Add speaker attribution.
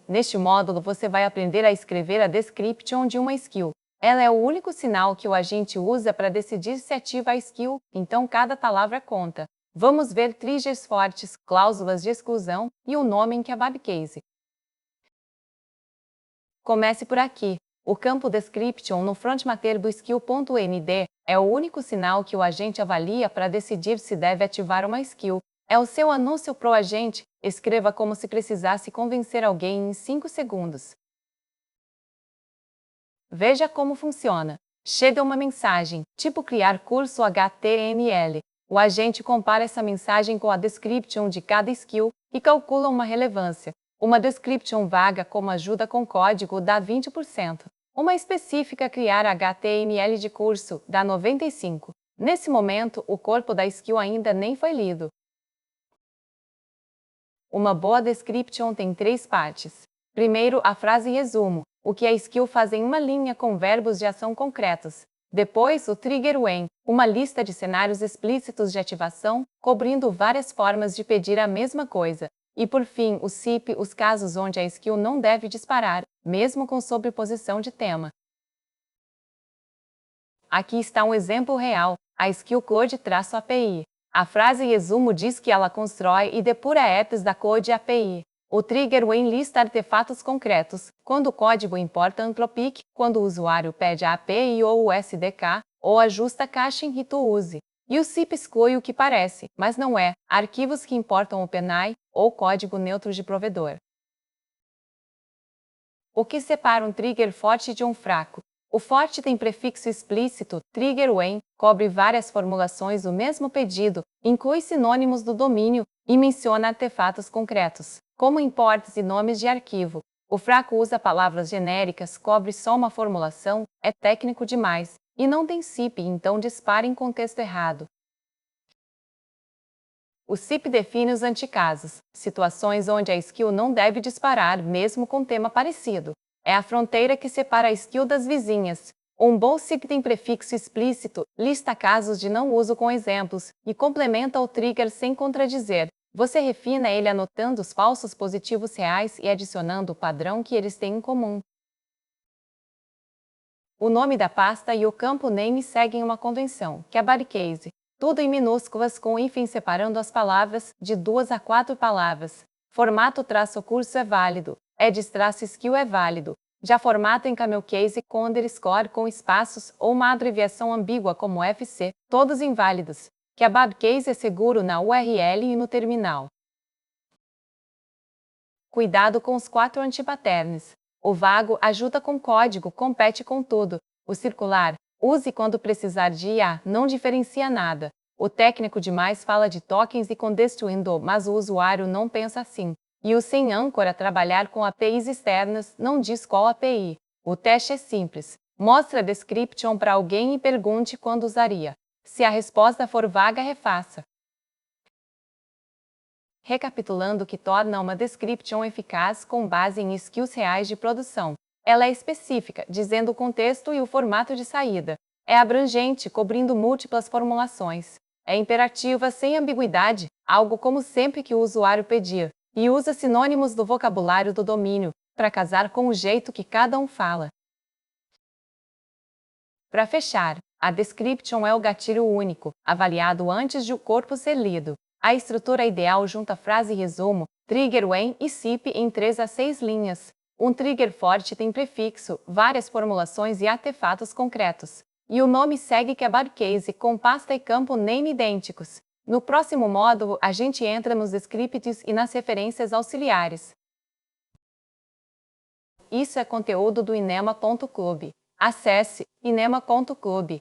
Speaker 1: Neste módulo você vai aprender a escrever a description de uma skill. Ela é o único sinal que o agente usa para decidir se ativa a skill, então cada palavra conta. Vamos ver triggers fortes, cláusulas de exclusão e o nome em KebabCase. Comece por aqui. O campo description no frontmatter do skill.md é o único sinal que o agente avalia para decidir se deve ativar uma skill. É o seu anúncio pro agente. Escreva como se precisasse convencer alguém em 5 segundos. Veja como funciona. Chega uma mensagem, tipo criar curso HTML. O agente compara essa mensagem com a description de cada skill e calcula uma relevância. Uma description vaga como ajuda com código dá 20%. Uma específica criar HTML de curso dá 95%. Nesse momento, o corpo da skill ainda nem foi lido. Uma boa description tem 3 partes. Primeiro, a frase resumo, o que a skill faz em uma linha com verbos de ação concretos. Depois, o trigger when, uma lista de cenários explícitos de ativação, cobrindo várias formas de pedir a mesma coisa. E por fim, o SIP, os casos onde a skill não deve disparar, mesmo com sobreposição de tema. Aqui está um exemplo real, a skill Code-API. A frase resumo diz que ela constrói e depura apps da Code API. O trigger when lista artefatos concretos, quando o código importa Anthropic, quando o usuário pede a API ou o SDK, ou ajusta caching e to use. E o SIP exclui o que parece, mas não é, arquivos que importam OpenAI, ou código neutro de provedor. O que separa um trigger forte de um fraco? O forte tem prefixo explícito, trigger when, cobre várias formulações do mesmo pedido, inclui sinônimos do domínio e menciona artefatos concretos, como imports e nomes de arquivo. O fraco usa palavras genéricas, cobre só uma formulação, é técnico demais, e não tem SIP, então dispara em contexto errado. O SIP define os anticasos, situações onde a skill não deve disparar mesmo com tema parecido. É a fronteira que separa a skill das vizinhas. Um bom SIP tem prefixo explícito, lista casos de não uso com exemplos e complementa o trigger sem contradizer. Você refina ele anotando os falsos positivos reais e adicionando o padrão que eles têm em comum. O nome da pasta e o campo name seguem uma convenção, KebabCase. Tudo em minúsculas com hífen separando as palavras, de 2 a 4 palavras. Formato -curso é válido. Edge-skill é válido. Já formato em CamelCase com underscore com espaços ou uma abreviação ambígua como FC, todos inválidos. KebabCase é seguro na URL e no terminal. Cuidado com os 4 antipatterns. O vago ajuda com código, compete com tudo. O circular, use quando precisar de IA, não diferencia nada. O técnico demais fala de tokens e context window, mas o usuário não pensa assim. E o sem âncora trabalhar com APIs externas não diz qual API. O teste é simples. Mostre a description para alguém e pergunte quando usaria. Se a resposta for vaga, refaça. Recapitulando o que torna uma description eficaz com base em skills reais de produção. Ela é específica, dizendo o contexto e o formato de saída. É abrangente, cobrindo múltiplas formulações. É imperativa, sem ambiguidade, algo como sempre que o usuário pedir. E usa sinônimos do vocabulário do domínio, para casar com o jeito que cada um fala. Para fechar, a description é o gatilho único, avaliado antes de o corpo ser lido. A estrutura ideal junta frase resumo, trigger when e SIP em 3 a 6 linhas. Um trigger forte tem prefixo, várias formulações e artefatos concretos. E o nome segue KebabCase com pasta e campo name idênticos. No próximo módulo, a gente entra nos scripts e nas referências auxiliares. Isso é conteúdo do inema.club. Acesse inema.club.